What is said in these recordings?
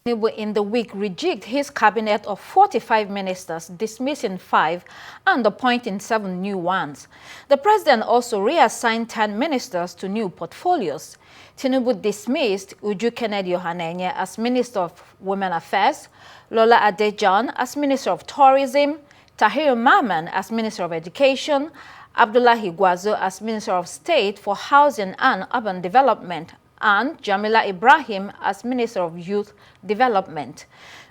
Tinubu in the week rejigged his cabinet of 45 ministers, dismissing 5 and appointing 7 new ones. The president also reassigned 10 ministers to new portfolios. Tinubu dismissed Uju Kennedy Ohanenye as Minister of Women Affairs, Lola Adejan as Minister of Tourism, Tahir Mamman as Minister of Education, Abdullahi Gwazo as Minister of State for Housing and Urban Development, and Jamila Ibrahim as Minister of Youth Development.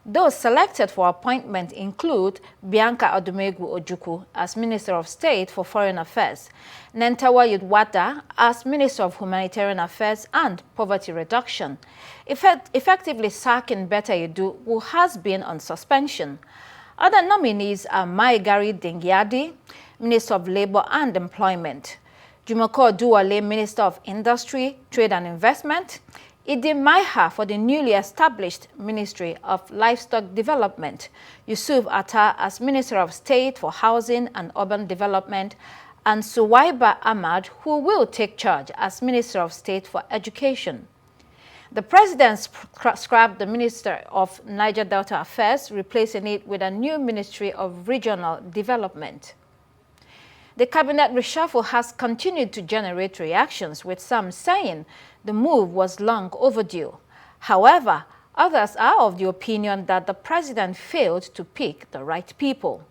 Those selected for appointment include Bianca Odumegu Ojukwu as Minister of State for Foreign Affairs, Nentawa Yudwata as Minister of Humanitarian Affairs and Poverty Reduction, effectively sacking Betta Yedu, who has been on suspension. Other nominees are Maigari Dingyadi, Minister of Labor and Employment, Jumako Duwale, Minister of Industry, Trade and Investment, Idi Maiha for the newly established Ministry of Livestock Development, Yusuf Atta as Minister of State for Housing and Urban Development, and Suwaiba Ahmad, who will take charge as Minister of State for Education. The president scrapped the Minister of Niger Delta Affairs, replacing it with a new Ministry of Regional Development. The cabinet reshuffle has continued to generate reactions, with some saying the move was long overdue. However, others are of the opinion that the president failed to pick the right people.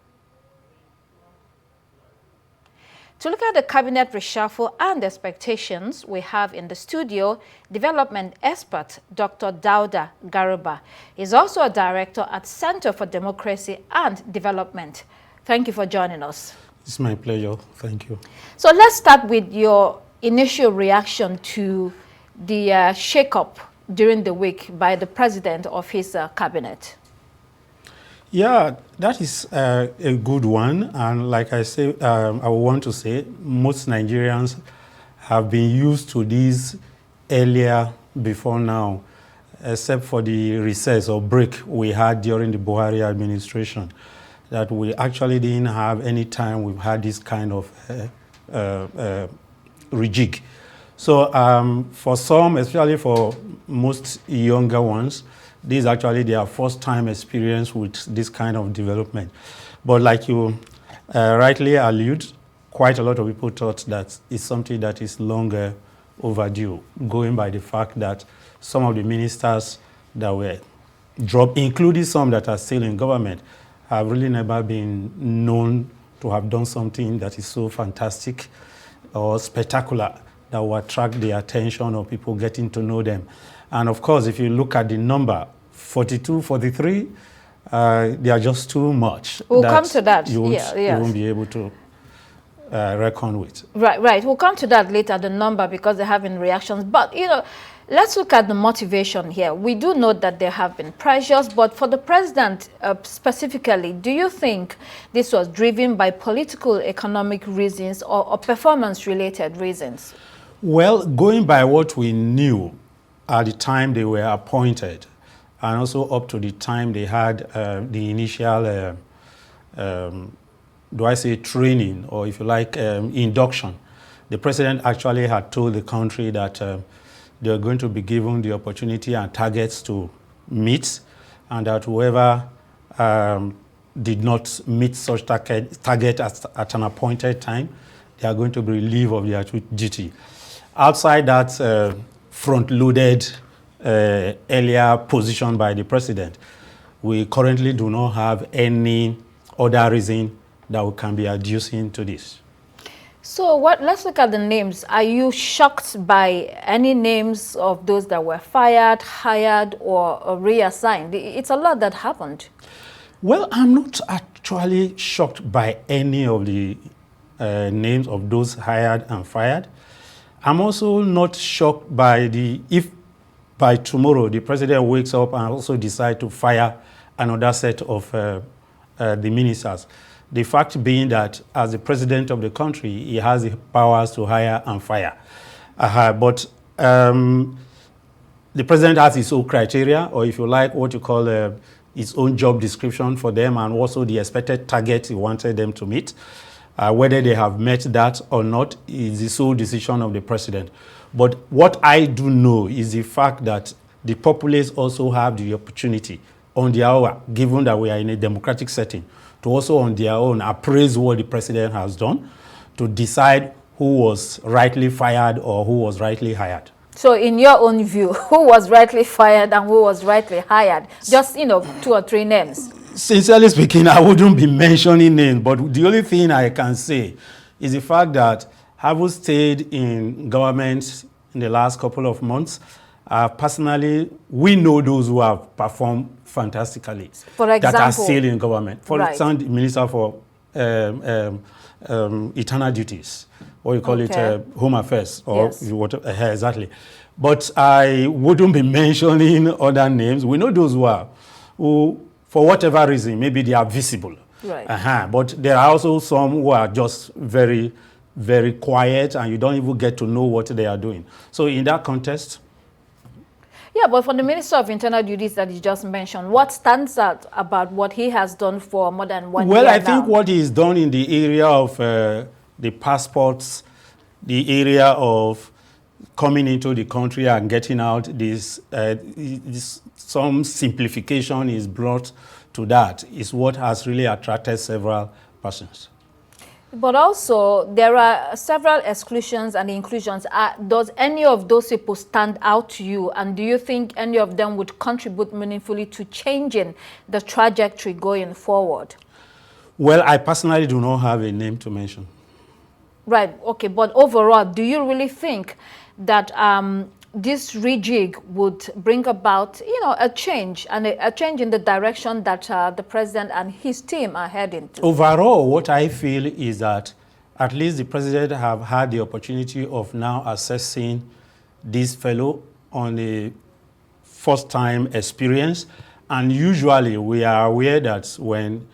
To look at the cabinet reshuffle and expectations, we have in the studio development expert Dr. Dauda Garuba. He's also a director at Center for Democracy and Development. Thank you for joining us. It's my pleasure. Thank you. So let's start with your initial reaction to the shakeup during the week by the president of his cabinet. Yeah, that is a good one. And like I say, I want to say most Nigerians have been used to this earlier before now, except for the recess or break we had during the Buhari administration, that we actually didn't have any time we've had this kind of rejig. So for some, especially for most younger ones, this is actually their first time experience with this kind of development. But like you rightly allude, quite a lot of people thought that it's something that is longer overdue, going by the fact that some of the ministers that were dropped, including some that are still in government, have really never been known to have done something that is so fantastic or spectacular that will attract the attention of people getting to know them. And of course, if you look at the number, 42, 43, they are just too much. We'll come to that. You won't be able to reckon with. Right. We'll come to that later, the number, because they're having reactions. But, you know, let's look at the motivation here. We do know that there have been pressures, but for the president specifically, do you think this was driven by political, economic reasons or performance-related reasons? Well, going by what we knew at the time they were appointed, and also up to the time they had the initial, training, or if you like, induction, the president actually had told the country that they are going to be given the opportunity and targets to meet, and that whoever did not meet such target at an appointed time, they are going to be relieved of their duty. Outside that front-loaded earlier position by the president, we currently do not have any other reason that we can be adducing to this. So let's look at the names. Are you shocked by any names of those that were fired, hired, or reassigned? It's a lot that happened. Well, I'm not actually shocked by any of the names of those hired and fired. I'm also not shocked by if by tomorrow the president wakes up and also decides to fire another set of the ministers. The fact being that as the president of the country, he has the powers to hire and fire. But the president has his own criteria, or if you like, what you call his own job description for them, and also the expected target he wanted them to meet. Whether they have met that or not is the sole decision of the president. But what I do know is the fact that the populace also have the opportunity on their own, given that we are in a democratic setting, to also on their own appraise what the president has done, to decide who was rightly fired or who was rightly hired. So in your own view, who was rightly fired and who was rightly hired? Just, 2 or 3 names. Sincerely speaking, I wouldn't be mentioning names, but the only thing I can say is the fact that having stayed in government in the last couple of months, personally, we know those who have performed fantastically. For example, that are still in government. For right. example, the Minister for Eternal Duties, or you call it Home Affairs, or yes. whatever, exactly. But I wouldn't be mentioning other names. We know those who, for whatever reason, maybe they are visible. Right. But there are also some who are just very, very quiet, and you don't even get to know what they are doing. So in that context, yeah, but for the Minister of Internal Duties that you just mentioned, what stands out about what he has done for more than 1 year now? Well, I think what he's done in the area of the passports, the area of coming into the country and getting out, some simplification is brought to that, is what has really attracted several persons. But also, there are several exclusions and inclusions. Does any of those people stand out to you? And do you think any of them would contribute meaningfully to changing the trajectory going forward? Well, I personally do not have a name to mention. Right, okay. But overall, do you really think that this rejig would bring about, a change, and a change in the direction that the president and his team are heading to? Overall, what I feel is that at least the president have had the opportunity of now assessing this fellow on a first-time experience. And usually we are aware that when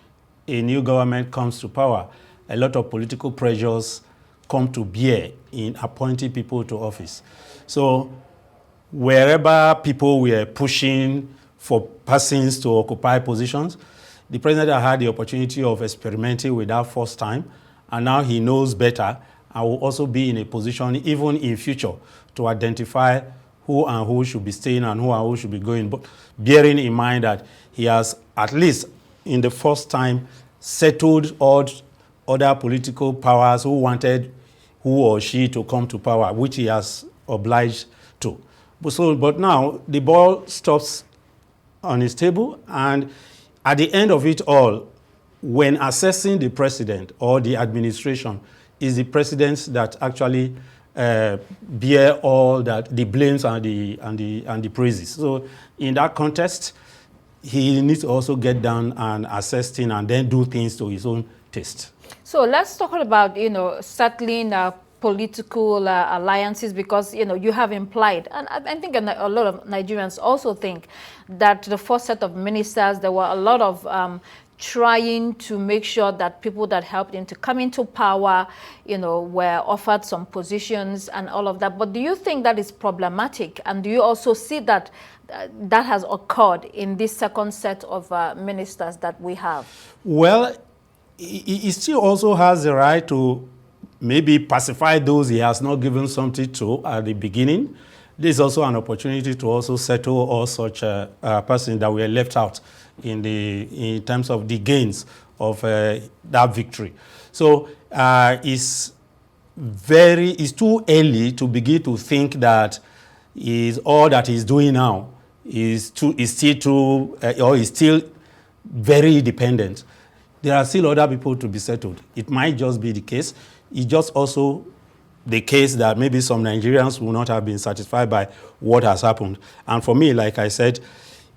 a new government comes to power, a lot of political pressures come to bear in appointing people to office. So wherever people were pushing for persons to occupy positions, the president had the opportunity of experimenting with that first time, and now he knows better and will also be in a position, even in future, to identify who and who should be staying and who should be going, but bearing in mind that he has, at least in the first time, settled all other political powers who wanted who or she to come to power, which he has obliged to. But now the ball stops on his table, and at the end of it all, when assessing the president or the administration, is the president that actually bear all that the blames and the praises. So in that context, he needs to also get down and assess things and then do things to his own taste. So let's talk about settling political alliances, because you have implied, and I think a lot of Nigerians also think that the first set of ministers, there were a lot of trying to make sure that people that helped him to come into power, were offered some positions and all of that. But do you think that is problematic? And do you also see that that has occurred in this second set of ministers that we have? Well, he still also has the right to maybe pacify those he has not given something to at the beginning. This is also an opportunity to also settle all such persons that were left out in terms of the gains of that victory. So it's too early to begin to think that all that he's doing now is still very dependent. There are still other people to be settled. It might just be the case. It's just also the case that maybe some Nigerians will not have been satisfied by what has happened. And for me, like I said,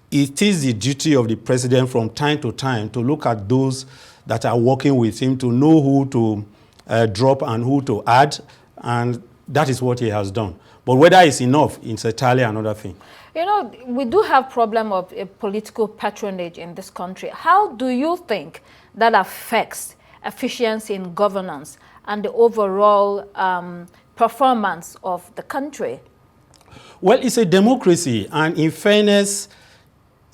it is the duty of the president from time to time to look at those that are working with him, to know who to drop and who to add, and that is what he has done. But whether it's enough, it's entirely another thing. We do have problem of political patronage in this country. How do you think that affects efficiency in governance and the overall performance of the country? Well, it's a democracy, and in fairness,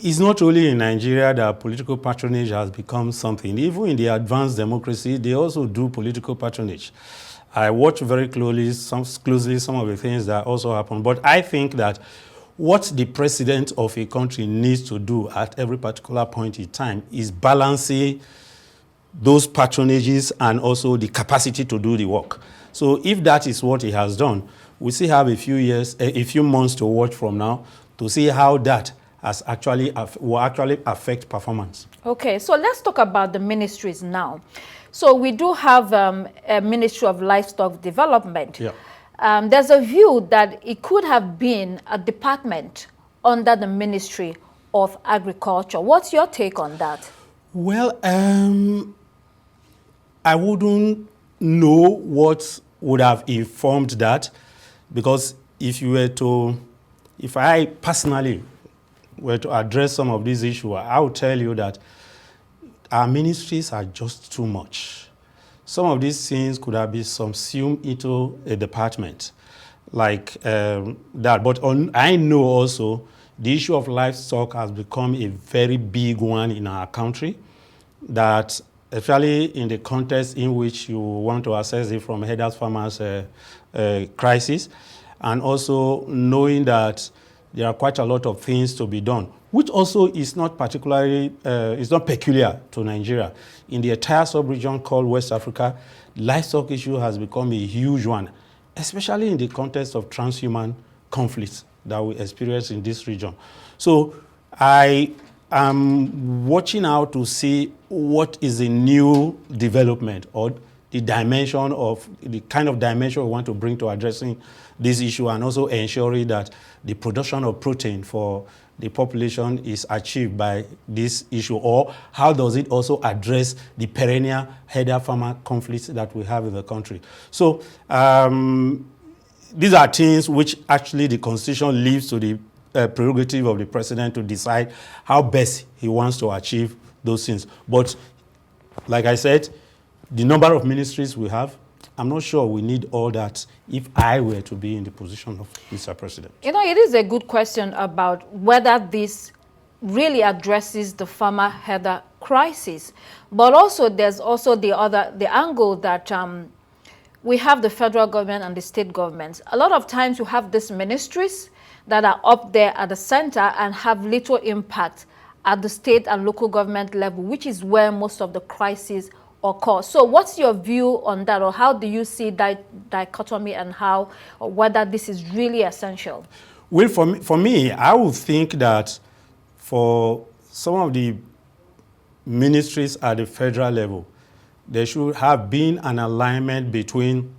it's not only in Nigeria that political patronage has become something. Even in the advanced democracy, they also do political patronage. I watch very closely some of the things that also happen, but I think that what the president of a country needs to do at every particular point in time is balancing those patronages and also the capacity to do the work. So if that is what he has done, we still have a few months to watch from now to see how that has will actually affect performance. Okay, so let's talk about the ministries now. So we do have a Ministry of Livestock Development. Yeah. There's a view that it could have been a department under the Ministry of Agriculture. What's your take on that? Well, I wouldn't know what would have informed that, because if I personally were to address some of these issues, I would tell you that our ministries are just too much. Some of these things could have been subsumed into a department like that. But I know also the issue of livestock has become a very big one in our country, that especially in the context in which you want to assess it from herders farmers crisis, and also knowing that there are quite a lot of things to be done, which also is not particularly, is not peculiar to Nigeria. In the entire sub-region called West Africa, livestock issue has become a huge one, especially in the context of transhuman conflicts that we experience in this region. So I am watching out to see what is a new development or the dimension of the kind of dimension we want to bring to addressing this issue, and also ensuring that the production of protein for the population is achieved by this issue, or how does it also address the perennial herder-farmer conflicts that we have in the country. So these are things which actually the Constitution leaves to the prerogative of the president to decide how best he wants to achieve those things. But like I said, the number of ministries we have, I'm not sure we need all that if I were to be in the position of Mr. President. You know, it is a good question about whether this really addresses the farmer herder crisis. But also there's also the angle that we have the federal government and the state governments. A lot of times you have these ministries that are up there at the center and have little impact at the state and local government level, which is where most of the crises occur. So what's your view on that, or how do you see that dichotomy, and how, or whether this is really essential? Well, for me, I would think that for some of the ministries at the federal level, there should have been an alignment between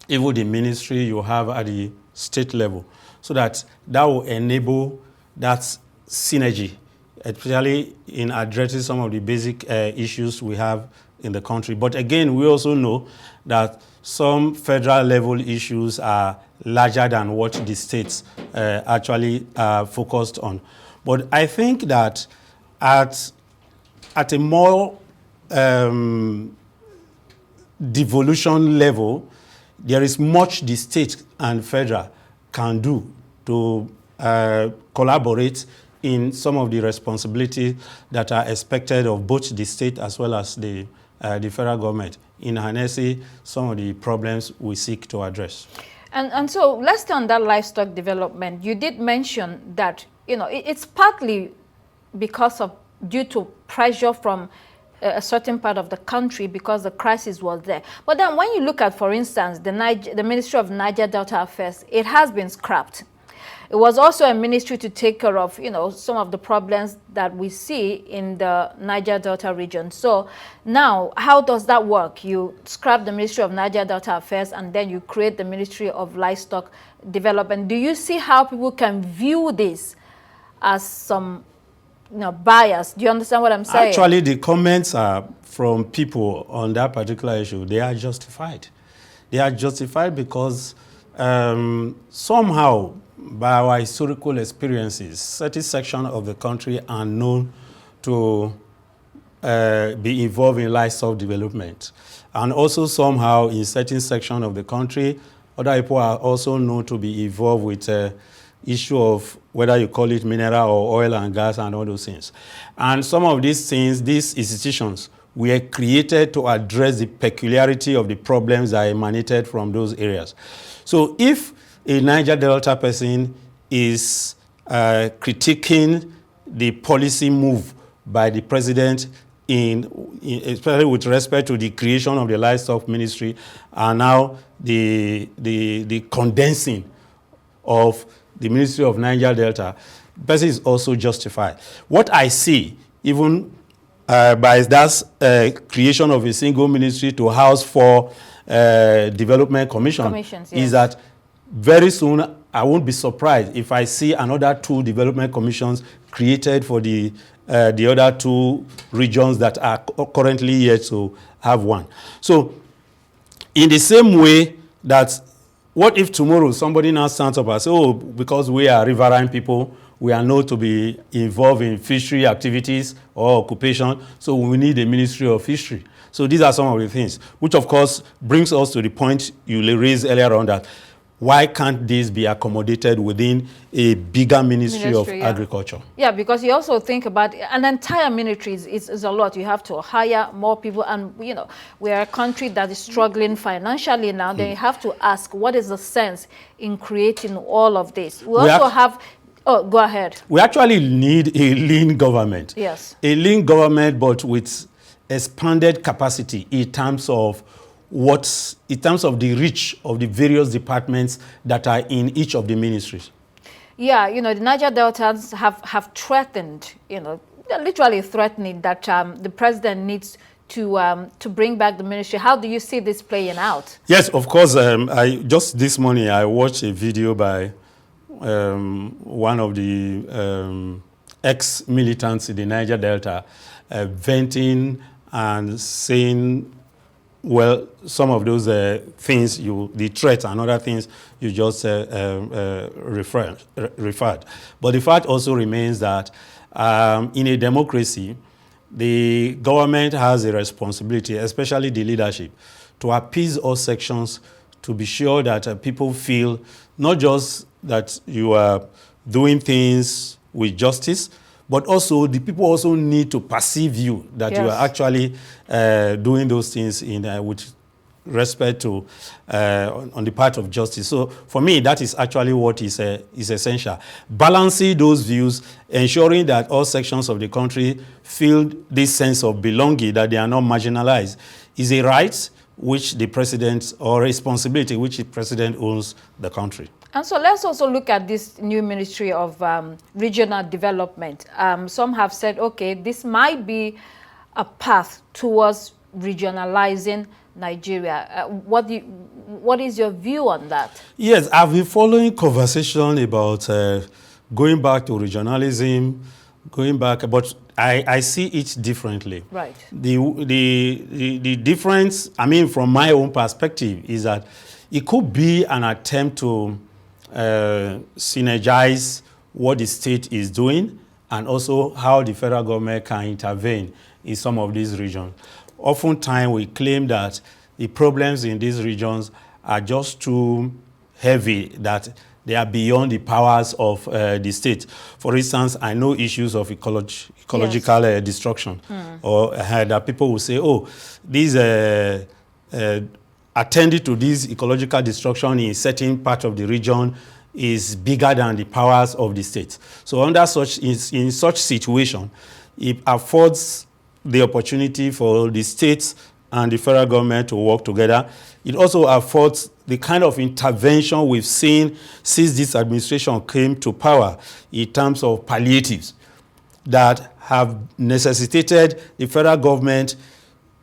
even the ministry you have at the state level, so that will enable that synergy, especially in addressing some of the basic issues we have in the country. But again, we also know that some federal level issues are larger than what the states actually focused on. But I think that at a more devolution level, there is much the state and federal can do to collaborate in some of the responsibilities that are expected of both the state as well as the federal government in harnessing some of the problems we seek to address. And so let's stay on that livestock development. You did mention that, you know, it's partly because of due to pressure from a certain part of the country because the crisis was there. But then when you look at, for instance, the Ministry of Niger Delta Affairs, it has been scrapped. It was also a ministry to take care of, you know, some of the problems that we see in the Niger Delta region. So now, how does that work? You scrap the Ministry of Niger Delta Affairs and then you create the Ministry of Livestock Development. Do you see how people can view this as some, you know, bias? Do you understand what I'm saying? Actually, the comments are from people on that particular issue. They are justified. They are justified because somehow, by our historical experiences, certain sections of the country are known to be involved in livestock development. And also somehow in certain sections of the country, other people are also known to be involved with issue of whether you call it mineral or oil and gas and all those things. And some of these things, these institutions, were created to address the peculiarity of the problems that emanated from those areas. So if a Niger Delta person is critiquing the policy move by the president especially with respect to the creation of the Livestock Ministry, and now the condensing of the Ministry of Niger Delta, person is also justified. What I see, even by that creation of a single ministry to house 4 development commissions, yes, is that very soon I won't be surprised if I see another 2 development commissions created for the other 2 regions that are currently yet to have one. So in the same way that, what if tomorrow somebody now stands up and says, oh, because we are riverine people, we are known to be involved in fishery activities or occupation, so we need a Ministry of Fishery. So these are some of the things, which of course brings us to the point you raised earlier on, that why can't this be accommodated within a bigger ministry of agriculture? Yeah, because you also think about an entire ministry is a lot. You have to hire more people, and you know, we are a country that is struggling financially now. Then you have to ask, what is the sense in creating all of this? We also have. Oh, go ahead. We actually need a lean government. Yes. A lean government, but with expanded capacity in terms of the reach of the various departments that are in each of the ministries. Yeah, you know, the Niger Deltans have threatened, you know, literally threatening that the president needs to bring back the ministry. How do you see this playing out? Yes, of course. Just this morning I watched a video by one of the ex-militants in the Niger Delta venting and saying, well, some of those things, the threats and other things you just referred. But the fact also remains that in a democracy, the government has a responsibility, especially the leadership, to appease all sections, to be sure that people feel not just that you are doing things with justice, but also the people also need to perceive you that you are actually doing those things with respect to on the part of justice. So for me, that is actually what is essential. Balancing those views, ensuring that all sections of the country feel this sense of belonging, that they are not marginalized, is a right which the president, or responsibility which the president owns the country. And so let's also look at this new Ministry of Regional Development. Some have said, okay, this might be a path towards regionalizing Nigeria. What is your view on that? Yes, I've been following conversation about going back to regionalism, but I see it differently. Right. The difference, I mean, from my own perspective, is that it could be an attempt to synergize what the state is doing and also how the federal government can intervene in some of these regions. Oftentimes we claim that the problems in these regions are just too heavy, that they are beyond the powers of the state. For instance, I know issues of ecological destruction, or that people will say, oh, these attending to this ecological destruction in a certain part of the region is bigger than the powers of the state. So in such situation, it affords the opportunity for the states and the federal government to work together. It also affords the kind of intervention we've seen since this administration came to power in terms of palliatives that have necessitated the federal government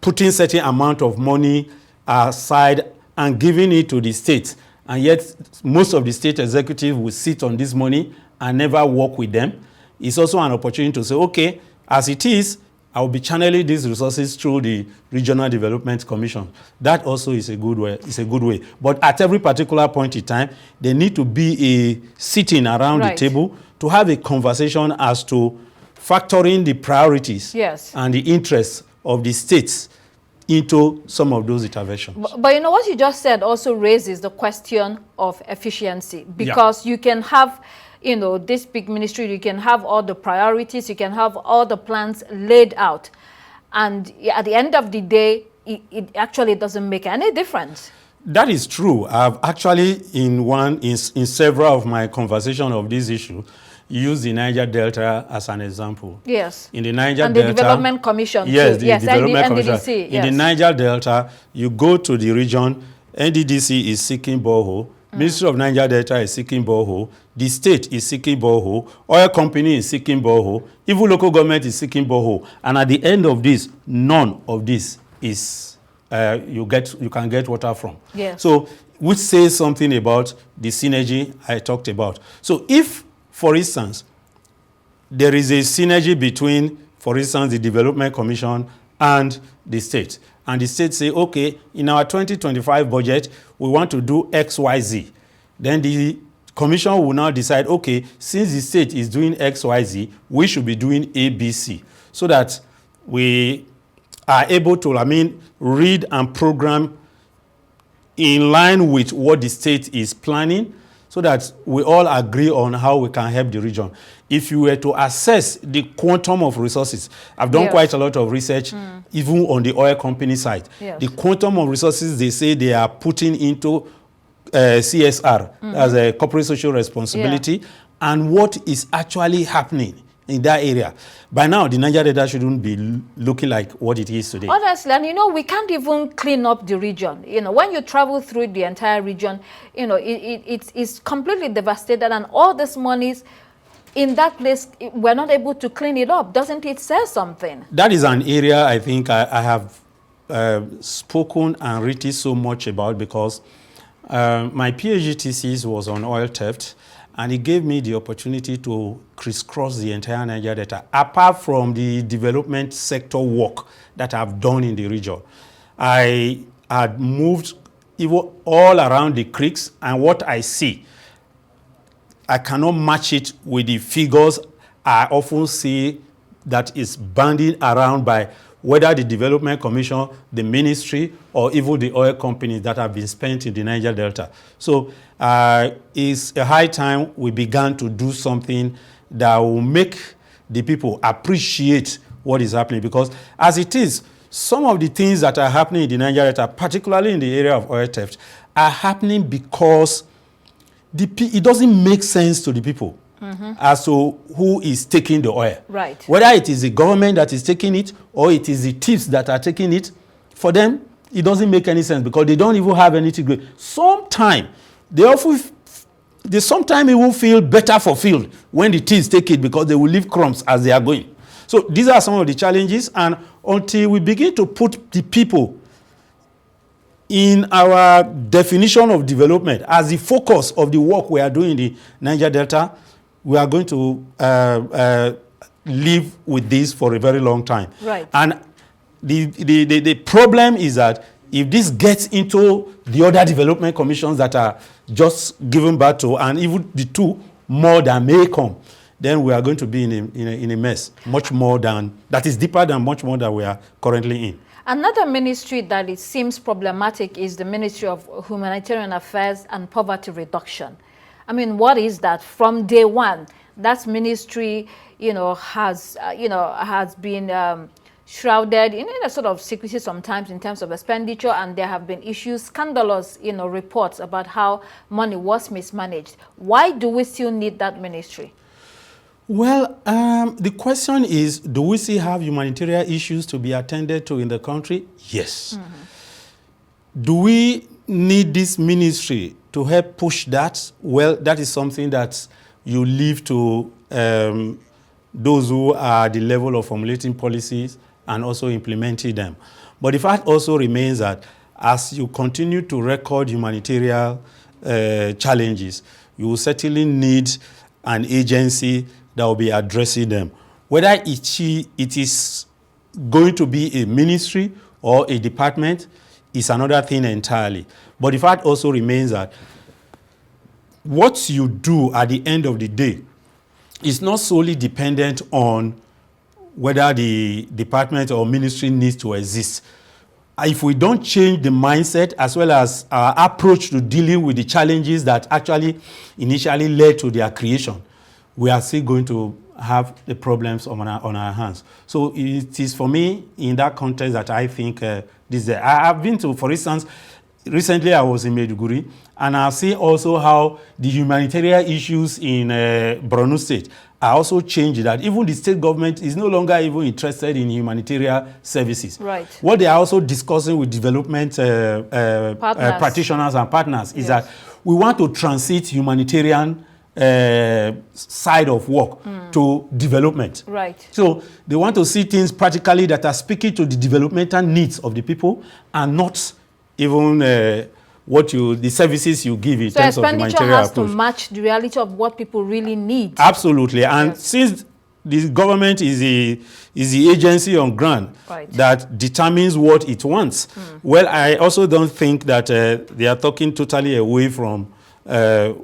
putting certain amount of money aside and giving it to the states. And yet most of the state executives will sit on this money and never work with them. It's also an opportunity to say, okay, as it is, I will be channeling these resources through the Regional Development Commission. That also is a good way. It's a good way. But at every particular point in time, there need to be a sitting around the table to have a conversation as to factoring the priorities and the interests of the states into some of those interventions. But you know, what you just said also raises the question of efficiency, because you can have, you know, this big ministry, you can have all the priorities, you can have all the plans laid out. And at the end of the day, it actually doesn't make any difference. That is true. I've actually, in several of my conversations of this issue, use the Niger Delta as an example. Yes. In the Niger and Delta. And the Development Commission. Yes, too. the Yes, Development Commission. NDDC, in the Niger Delta, you go to the region, NDDC is seeking borehole, Ministry of Niger Delta is seeking borehole, the state is seeking borehole, oil company is seeking borehole, even local government is seeking borehole. And at the end of this, none of this is you can get water from. Yes. So, which says something about the synergy I talked about. So if, for instance, there is a synergy between, for instance, the Development Commission and the state, and the state say, okay, in our 2025 budget, we want to do X, Y, Z. Then the commission will now decide, okay, since the state is doing X, Y, Z, we should be doing A, B, C, so that we are able to, read and program in line with what the state is planning, so that we all agree on how we can help the region. If you were to assess the quantum of resources, I've done quite a lot of research, even on the oil company side. Yes. The quantum of resources they say they are putting into CSR, as a corporate social responsibility, and what is actually happening in that area. By now, the Niger Delta shouldn't be looking like what it is today. Honestly, and we can't even clean up the region. When you travel through the entire region, it's completely devastated, and all these monies in that place, we're not able to clean it up. Doesn't it say something? That is an area I think I have spoken and written so much about, because my PhD thesis was on oil theft, and it gave me the opportunity to crisscross the entire Niger Delta. Apart from the development sector work that I've done in the region, I had moved even all around the creeks, and what I see, I cannot match it with the figures I often see that is bandied around by whether the Development Commission, the ministry, or even the oil companies that have been spent in the Niger Delta. So it's a high time we began to do something that will make the people appreciate what is happening. Because as it is, some of the things that are happening in the Niger Delta, particularly in the area of oil theft, are happening because it doesn't make sense to the people. As to who is taking the oil. Right. Whether it is the government that is taking it or it is the thieves that are taking it, for them, it doesn't make any sense, because they don't even have anything good. Sometimes, they sometimes even feel better fulfilled when the thieves take it, because they will leave crumbs as they are going. So these are some of the challenges, and until we begin to put the people in our definition of development as the focus of the work we are doing in the Niger Delta, we are going to live with this for a very long time. Right. And the problem is that if this gets into the other development commissions that are just given birth to, and even the two more that may come, then we are going to be in a mess, much more than, that is deeper than much more than we are currently in. Another ministry that it seems problematic is the Ministry of Humanitarian Affairs and Poverty Reduction. What is that? From day one, that ministry, has been shrouded in a sort of secrecy sometimes in terms of expenditure, and there have been issues, scandalous, reports about how money was mismanaged. Why do we still need that ministry? Well, the question is, do we still have humanitarian issues to be attended to in the country? Yes. Do we need this ministry to help push that? Well, that is something that you leave to those who are at the level of formulating policies and also implementing them. But the fact also remains that as you continue to record humanitarian challenges, you will certainly need an agency that will be addressing them. Whether it is going to be a ministry or a department is another thing entirely. But the fact also remains that what you do at the end of the day is not solely dependent on whether the department or ministry needs to exist. If we don't change the mindset as well as our approach to dealing with the challenges that actually initially led to their creation, we are still going to have the problems on our hands. So it is for me in that context that I think this is. I have been to, for instance, recently I was in Maiduguri, and I see also how the humanitarian issues in Borno State are also changing, that even the state government is no longer even interested in humanitarian services. Right. What they are also discussing with development practitioners and partners is that we want to transit humanitarian side of work to development. Right. So they want to see things practically that are speaking to the developmental needs of the people, and not even the services you give in terms of humanitarian approach. So expenditure has to match the reality of what people really need. Absolutely. And since the government is the agency on ground that determines what it wants, well, I also don't think that they are talking totally away from the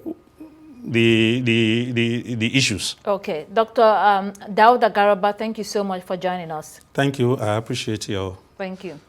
issues. Okay. Dr. Dauda Garuba, thank you so much for joining us. Thank you. I appreciate you. Thank you.